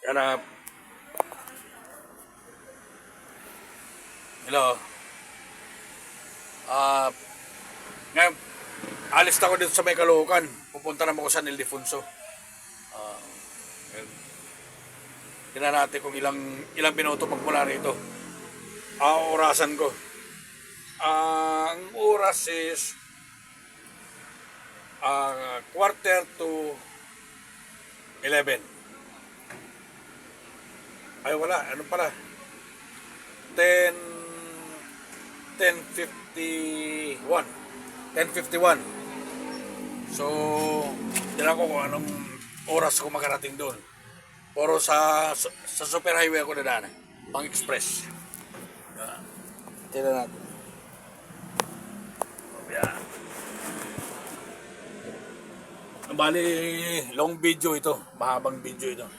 Hanap. Hello. Ngayon, alis na ako dito sa may Caloocan. Pupunta naman ako sa San Ildefonso. Ah, ngayon, tingnan natin kung ilang minuto magmula rito. Orasan ko. Ang oras is quarter to 11. Ay wala, ano pala? 10:51. 10:51. So, tingnan ko kung anong oras ko makarating doon. Pero sa super highway ako nadaan, pang express. Tingnan natin. Yan. Bali, long video ito. Mahabang video ito.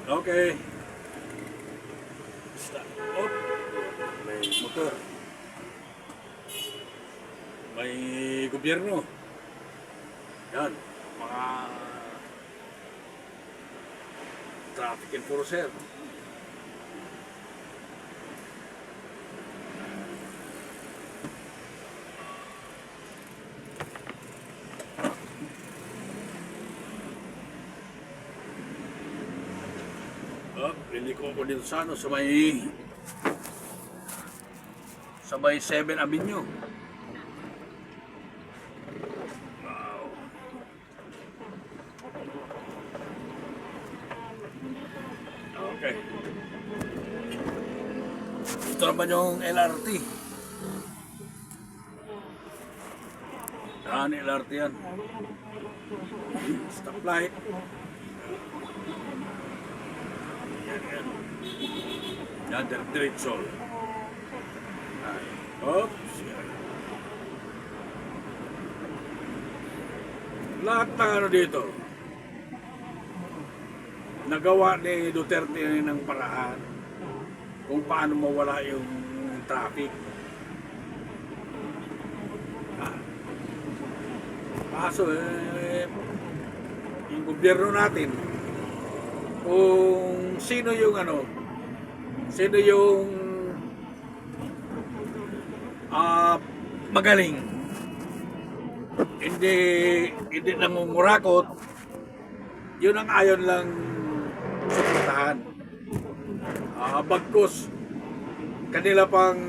Okay. Stop. Oh, may motor. May gobyerno. Yan. Mga traffic enforcer. Liliko ko dito sa may 7 Avenue. Wow. Okay. Ito naman yung LRT. Saan LRT yan? Stoplight. Yan, diretso. Oops. Lahat ng ano dito, nagawa ni Duterte ng paraan kung paano mawala yung traffic. Kaso yung gobyerno natin, kung sino yung magaling, hindi nangungurakot, yun ang ayon lang suportahan. Bagkus kanila pang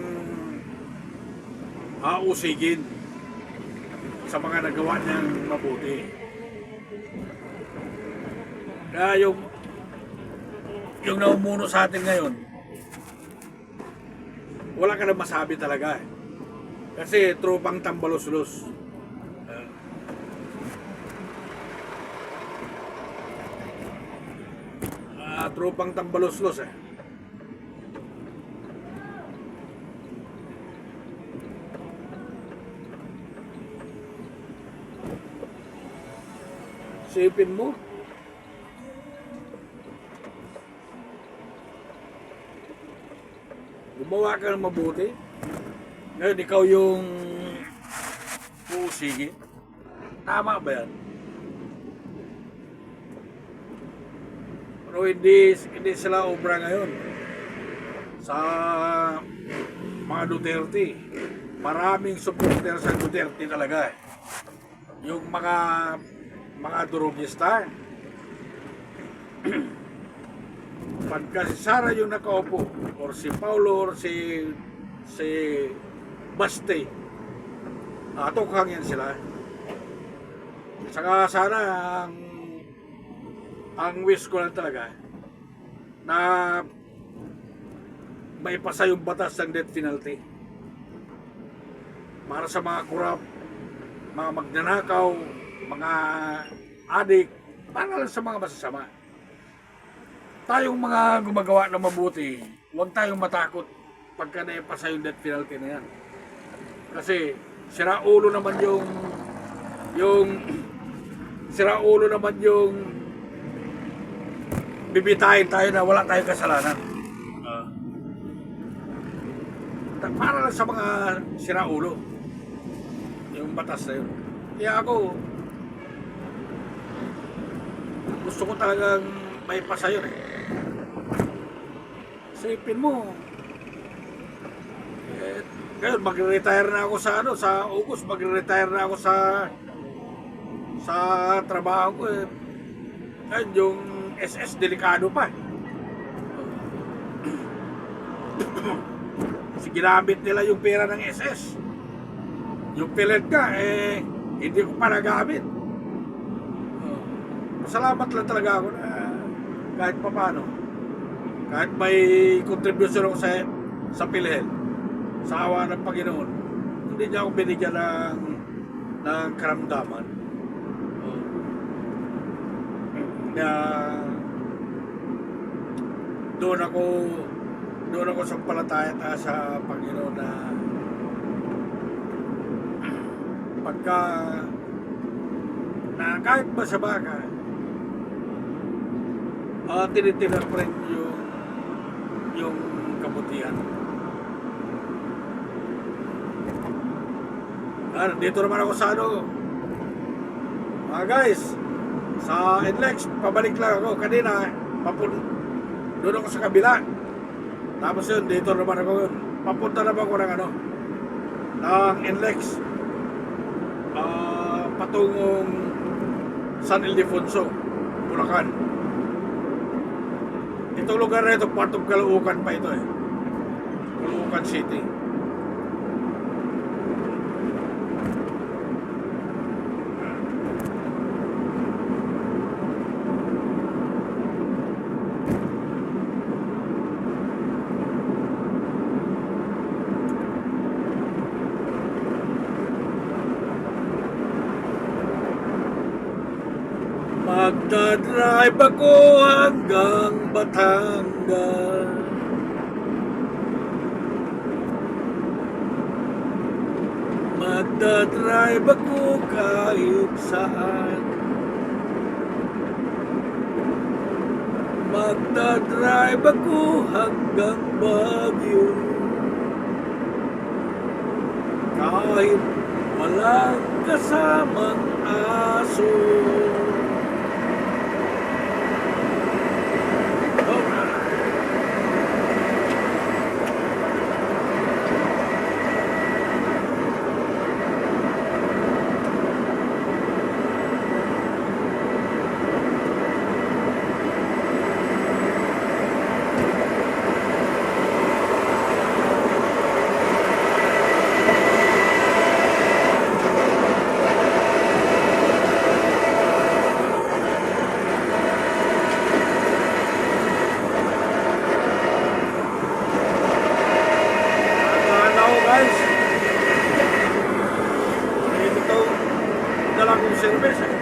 usigin sa mga nagawa niyang mabuti. Kaya yung naumuno sa atin ngayon, wala ka na masabi talaga. Kasi tropang tambalos-los. Tropang tambalos-los eh. Sipin mo, gumawa ka ng mabuti. Ngayon, ikaw yung puusigi. Tama ba yan? Pero hindi sila obra ngayon. Sa mga Duterte, maraming supporter sa Duterte talaga. Yung mga durugista. Pagka si Sara yung nakaupo, or si Paulo, or si Baste, tukhang yan sila. Saka sana ang wish ko lang talaga na maipasa yung batas ng death penalty para sa mga kurap, mga magnanakaw, mga adik, para lang sa mga masasama. Tayong mga gumagawa ng mabuti, huwag tayong matakot pagka naipasa yung death penalty na yan. Kasi siraulo naman yung bibitahin tayo na wala tayong kasalanan. Para lang sa mga siraulo. Yung batas na yun. Kaya ako, gusto ko talagang may pasa yun eh. Isipin mo, ngayon magre-retire na ako sa sa August, magre-retire na ako sa trabaho ko eh. Ngayon yung SS delikado pa. Kasi ginamit nila yung pera ng SS. Yung pilit ka eh hindi ko pa nagamit. Salamat lang talaga ako na kahit paano, kahit may contribution ako sa PhilHealth, sa awa ng Panginoon, hindi niya ako binigyan ng karamdaman. Na doon ako sampalataya sa Panginoon na pagka na kahit masama ka, tinitinan pa rin yung kabutihan. Dito naman ako sa mga guys, sa NLEX, pabalik lang ako kanina, doon ako sa kabila. Tapos yun, dito naman ako yun. Papunta naman ako ng ng NLEX, patungong San Ildefonso, Bulacan. Itong lugar na ito, part of Caloocan pa ito eh. Caloocan City. Magdadrive ako hanggang Batangas. Magdadrive ako kahit saan. Magdadrive ako hanggang Baguio. Kahit walang kasamang aso. Service eh.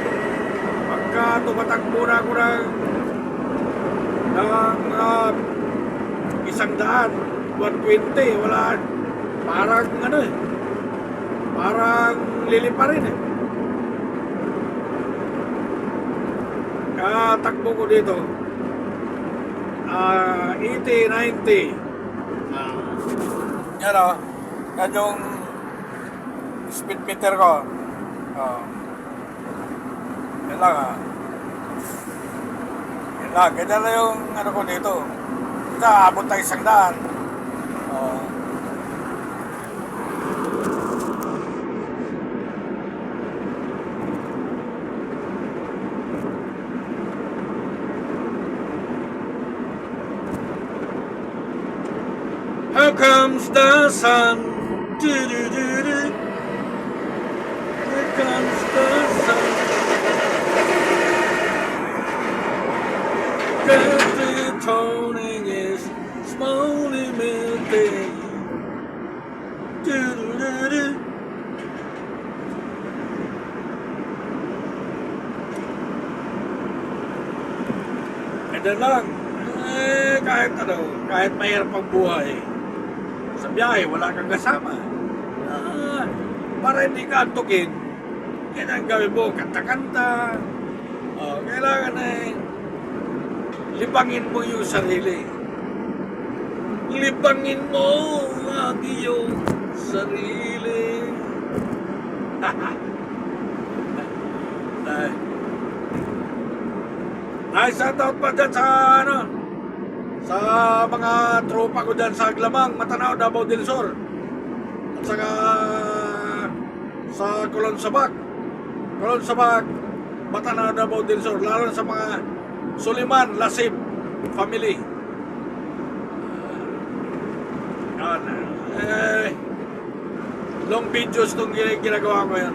Pagka tumatakbo na ako ng 120, wala, parang parang lilipa rin eh. Takbo ko dito 80, 90. Yan o, yan yung speed meter ko. Yan lang yan lang, ganyan na yung ko dito. Ito, abot tayo 100. Here comes the sun. Do-do-do-do. Here comes the sun. The toning is slowly melting. Do-do-do-do. Ito lang. Kahit mahirap ang buhay, sa biyahe, wala kang kasama. Para hindi ka antukin, yan ang gawin mo, kanta-kanta. Kailangan libangin mo yung sarili. libangin mo ang iyong sarili. Ay, shoutout pa dyan sa ano, sa mga tropa ko dyan sa Aglamang, Matanao, Davao del Sur, at saka sa Colon Sabak, Matanao, Davao del Sur, lalo sa mga Suliman, Lasip family. Long videos itong ginagawa ko yan.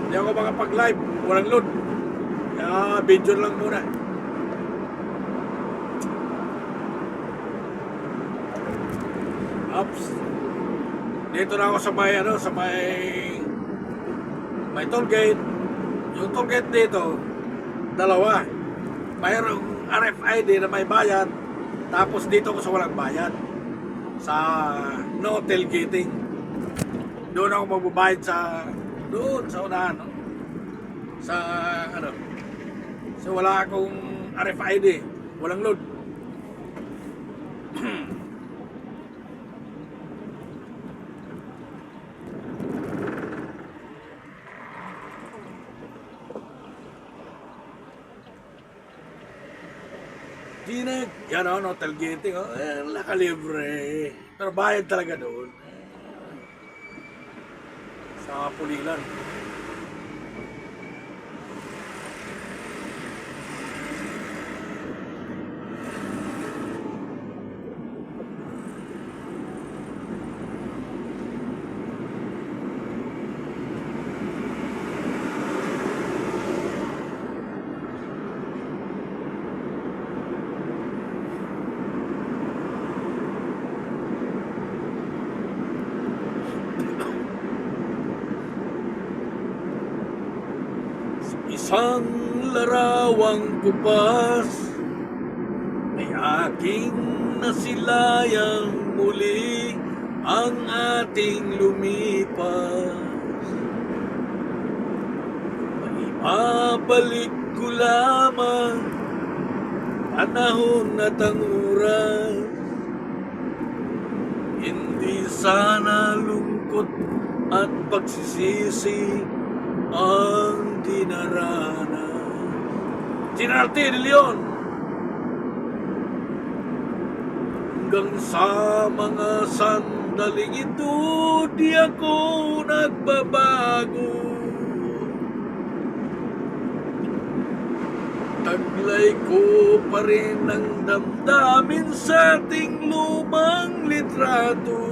Hindi ako makapag-live, walang load. Kaya video lang muna. Ups. Dito na ako sa may may toll gate. Yung toll gate dito, dalawa. Mayroong RFID na may bayad. Tapos dito ako sa walang bayad. Sa no tailgating. Doon ako magbabayad doon sa unahan, no? Sa ano. So wala akong RFID, walang load. Yan o, no tailgating, nakalibre. Pero bayad talaga doon. Sa Pulilan. Isang larawang kupas ay aking nasilayang muli ang ating lumipas. Maibabalik ko lamang panahon at ang oras. Hindi sana lungkot at pagsisisi ang dinaranas. General T. De Leon. Hanggang sa mga sandaling ito, di ako nagbabago. Taglay ko pa rin ang damdamin sa ating lumang litrato.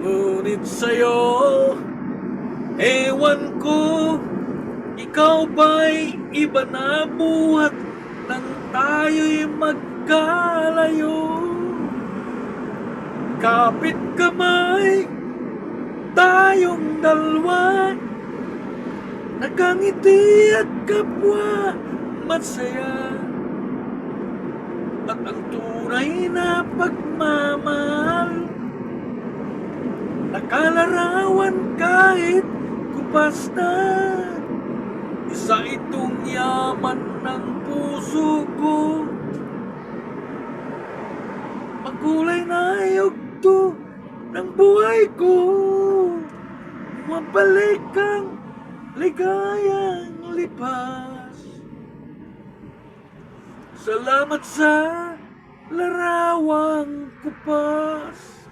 Ngunit sa'yo, ewan ko, ikaw ba'y iba na buhat nang tayo'y magkalayo? Kapit kamay, tayong dalawa, nakangiti at kapwa masaya. At ang tunay na pagmamahal, nakalarawan kahit kupas na. Isa itong yaman ng puso ko, makulay na yugto ng buhay ko. Mabalik ang ligayang lipas. Salamat sa larawang kupas.